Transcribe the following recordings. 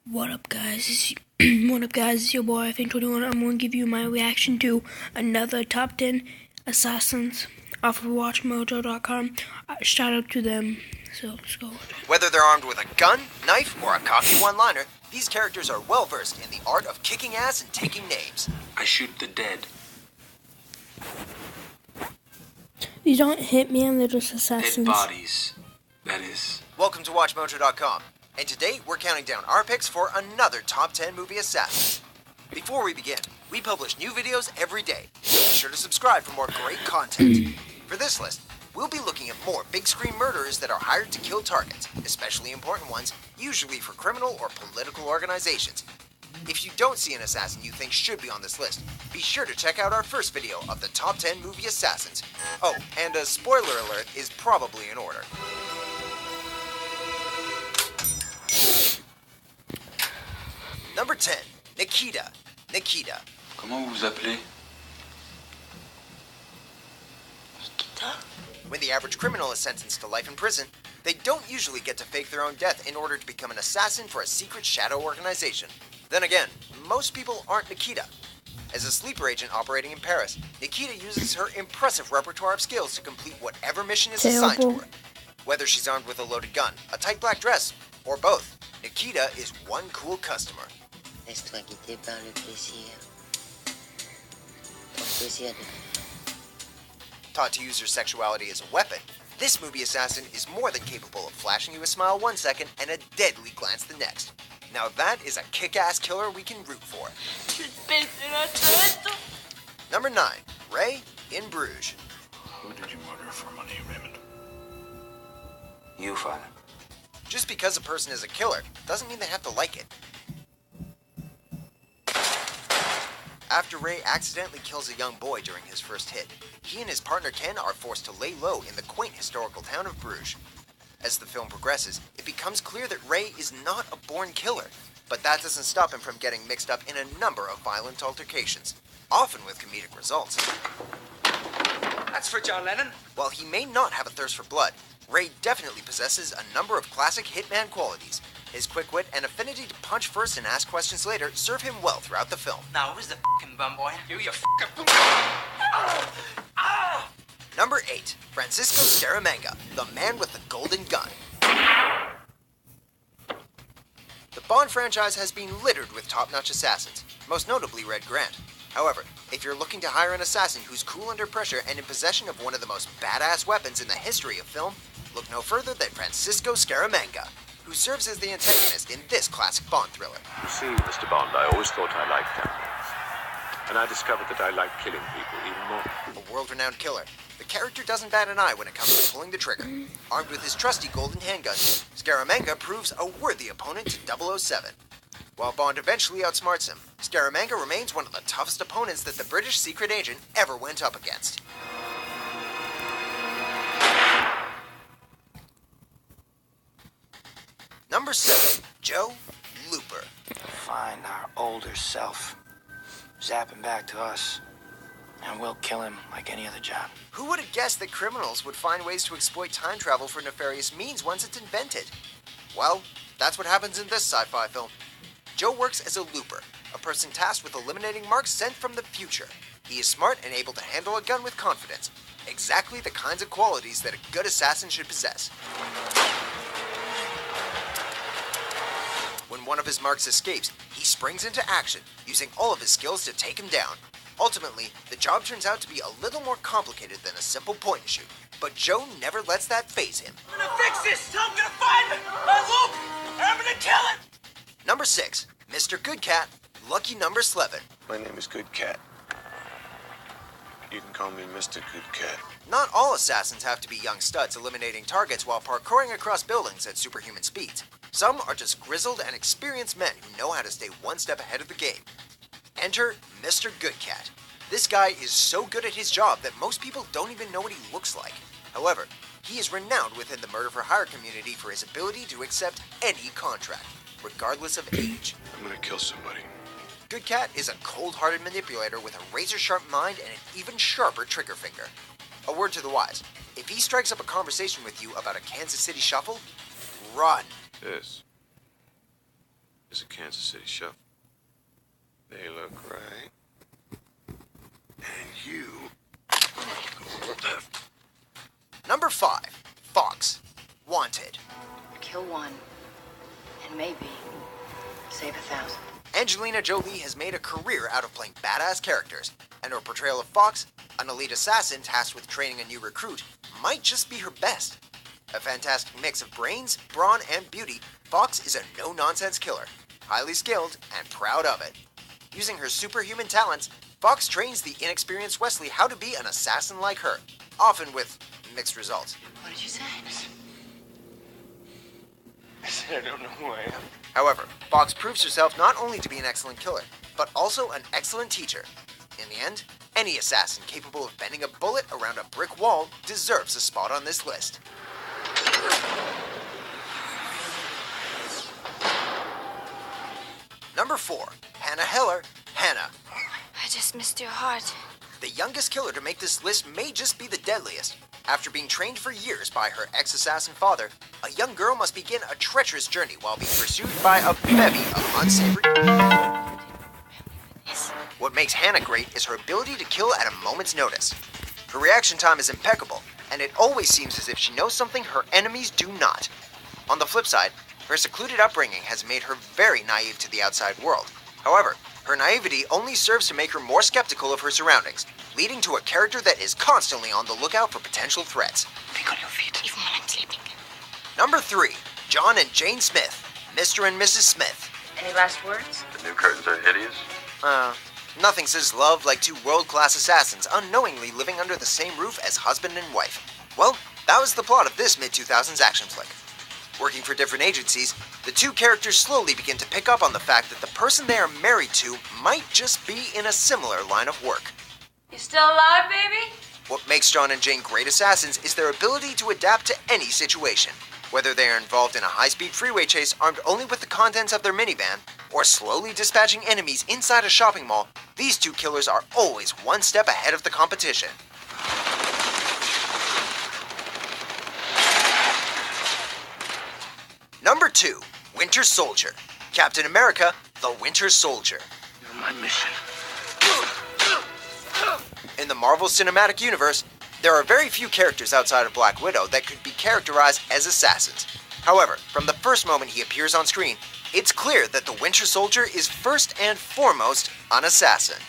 What up, guys? What up, guys? It's your boy, Fang21. I'm going to give you my reaction to another top 10 assassins off of WatchMojo.com. Shout out to them. So, let's go. Whether they're armed with a gun, knife, or a cocky one-liner, these characters are well-versed in the art of kicking ass and taking names. I shoot the dead. These aren't hitmen, they're just assassins. Dead bodies, that is. Welcome to WatchMojo.com, and today we're counting down our picks for another top 10 movie assassins. Before we begin, we publish new videos every day, so be sure to subscribe for more great content. For this list, we'll be looking at more big-screen murderers that are hired to kill targets, especially important ones, usually for criminal or political organizations. If you don't see an assassin you think should be on this list, be sure to check out our first video of the top 10 movie assassins. Oh, and a spoiler alert is probably in order. Number 10, Nikita. Nikita. Comment vous vous appelez? When the average criminal is sentenced to life in prison, they don't usually get to fake their own death in order to become an assassin for a secret shadow organization. Then again, most people aren't Nikita. As a sleeper agent operating in Paris, Nikita uses her impressive repertoire of skills to complete whatever mission is assigned to her. Whether she's armed with a loaded gun, a tight black dress, or both, Nikita is one cool customer. Laisse-toi guider par le plaisir. Ton plaisir de... Taught to use her sexuality as a weapon, this movie assassin is more than capable of flashing you a smile one second and a deadly glance the next. Now that is a kick-ass killer we can root for. Number 9, Ray in Bruges. Who did you murder for money, Raymond? You, Father. Just because a person is a killer doesn't mean they have to like it. After Ray accidentally kills a young boy during his first hit, he and his partner Ken are forced to lay low in the quaint historical town of Bruges. As the film progresses, it becomes clear that Ray is not a born killer, but that doesn't stop him from getting mixed up in a number of violent altercations, often with comedic results. That's for John Lennon. While he may not have a thirst for blood, Ray definitely possesses a number of classic hitman qualities. His quick wit and affinity to punch first and ask questions later serve him well throughout the film. Now, who's the fucking bum boy? You fucking... Number 8, Francisco Scaramanga, the man with the golden gun. The Bond franchise has been littered with top-notch assassins, most notably Red Grant. However, if you're looking to hire an assassin who's cool under pressure and in possession of one of the most badass weapons in the history of film, look no further than Francisco Scaramanga, who serves as the antagonist in this classic Bond thriller. You see, Mr. Bond, I always thought I liked gambling. And I discovered that I like killing people even more. A world-renowned killer, the character doesn't bat an eye when it comes to pulling the trigger. Armed with his trusty golden handgun, Scaramanga proves a worthy opponent to 007. While Bond eventually outsmarts him, Scaramanga remains one of the toughest opponents that the British secret agent ever went up against. Number 7, Joe Looper. Find our older self. Zap him back to us. And we'll kill him like any other job. Who would have guessed that criminals would find ways to exploit time travel for nefarious means once it's invented? Well, that's what happens in this sci-fi film. Joe works as a looper, a person tasked with eliminating marks sent from the future. He is smart and able to handle a gun with confidence, exactly the kinds of qualities that a good assassin should possess. When one of his marks escapes, he springs into action, using all of his skills to take him down. Ultimately, the job turns out to be a little more complicated than a simple point and shoot, but Joe never lets that faze him. I'm gonna fix this! I'm gonna find my loop! And I'm gonna kill it! Number 6, Mr. Good Cat, Lucky Number 11. My name is Good Cat. You can call me Mr. Good Cat. Not all assassins have to be young studs eliminating targets while parkouring across buildings at superhuman speeds. Some are just grizzled and experienced men who know how to stay one step ahead of the game. Enter Mr. Good Cat. This guy is so good at his job that most people don't even know what he looks like. However, he is renowned within the murder-for-hire community for his ability to accept any contract, regardless of age. I'm gonna kill somebody. Good Cat is a cold-hearted manipulator with a razor-sharp mind and an even sharper trigger finger. A word to the wise, if he strikes up a conversation with you about a Kansas City shuffle, run. This is is a Kansas City Shuffle. They look right. And you. Number 5, Fox, Wanted. Kill one, and maybe save 1,000. Angelina Jolie has made a career out of playing badass characters, and her portrayal of Fox, an elite assassin tasked with training a new recruit, might just be her best. A fantastic mix of brains, brawn, and beauty, Fox is a no-nonsense killer, highly skilled and proud of it. Using her superhuman talents, Fox trains the inexperienced Wesley how to be an assassin like her, often with mixed results. What did you say? I said I don't know who I am. However, Fox proves herself not only to be an excellent killer, but also an excellent teacher. In the end, any assassin capable of bending a bullet around a brick wall deserves a spot on this list. Number 4, Hannah Heller, Hannah. I just missed your heart. The youngest killer to make this list may just be the deadliest. After being trained for years by her ex-assassin father, a young girl must begin a treacherous journey while being pursued by a bevy of unsavory... What makes Hannah great is her ability to kill at a moment's notice. Her reaction time is impeccable, and it always seems as if she knows something her enemies do not. On the flip side, her secluded upbringing has made her very naive to the outside world. However, her naivety only serves to make her more skeptical of her surroundings, leading to a character that is constantly on the lookout for potential threats. Think on your feet. Even when I'm sleeping. Number 3, John and Jane Smith, Mr. and Mrs. Smith. Any last words? The new curtains are hideous. Nothing says love like two world-class assassins unknowingly living under the same roof as husband and wife. Well, that was the plot of this mid-2000s action flick. Working for different agencies, the two characters slowly begin to pick up on the fact that the person they are married to might just be in a similar line of work. You still alive, baby? What makes John and Jane great assassins is their ability to adapt to any situation. Whether they are involved in a high-speed freeway chase armed only with the contents of their minivan, or slowly dispatching enemies inside a shopping mall, these two killers are always one step ahead of the competition. Number 2, Winter Soldier. Captain America, the Winter Soldier. You're my mission. In the Marvel Cinematic Universe, there are very few characters outside of Black Widow that could be characterized as assassins. However, from the first moment he appears on screen, it's clear that the Winter Soldier is first and foremost an assassin.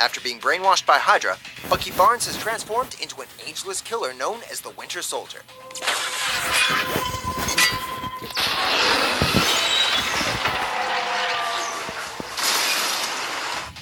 After being brainwashed by Hydra, Bucky Barnes has transformed into an ageless killer known as the Winter Soldier.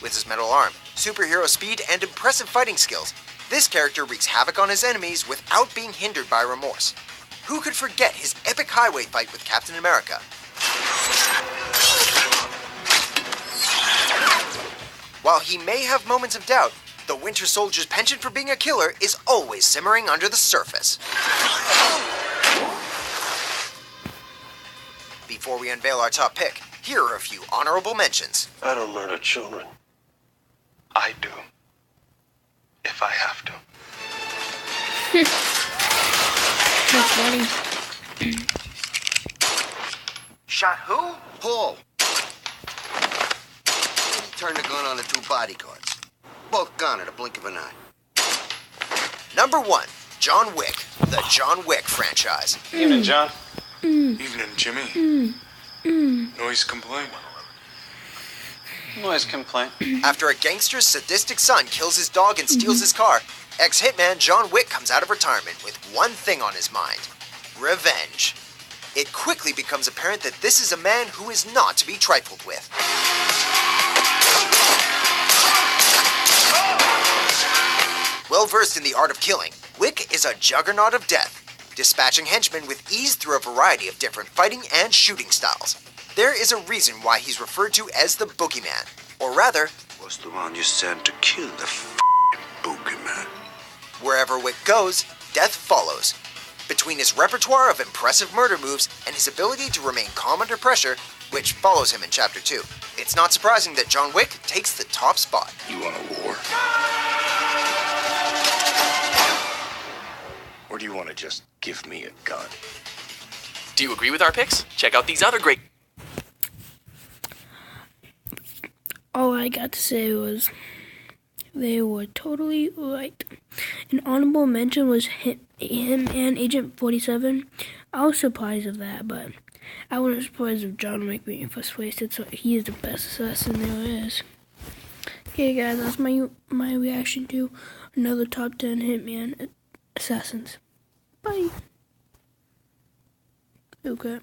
With his metal arm, superhero speed, and impressive fighting skills, this character wreaks havoc on his enemies without being hindered by remorse. Who could forget his epic highway fight with Captain America? While he may have moments of doubt, the Winter Soldier's penchant for being a killer is always simmering under the surface. Before we unveil our top pick, here are a few honorable mentions. I don't murder children. I do. If I have to. That's funny. Shot who? Paul. He turned the gun on the two bodyguards. Both gone at a blink of an eye. Number 1, John Wick, the John Wick franchise. Evening, John. Evening, Jimmy. Noise complaint. Noise complaint. After a gangster's sadistic son kills his dog and steals his car, ex-hitman John Wick comes out of retirement with one thing on his mind: revenge. It quickly becomes apparent that this is a man who is not to be trifled with. Well versed in the art of killing, Wick is a juggernaut of death, dispatching henchmen with ease through a variety of different fighting and shooting styles. There is a reason why he's referred to as the Boogeyman, or rather, Was the one you sent to kill the boogeyman. wherever Wick goes, death follows. Between his repertoire of impressive murder moves and his ability to remain calm under pressure, which follows him in Chapter 2, it's not surprising that John Wick takes the top spot. You want a war? Or do you want to just give me a gun? Do you agree with our picks? Check out these other great... all I got to say was they were totally right. An honorable mention was him and Agent 47. I was surprised of that, but I wasn't surprised of John Wick being first wasted, so he is the best assassin there is. Okay guys, that's my reaction to another top 10 Hitman assassins. Bye. Okay.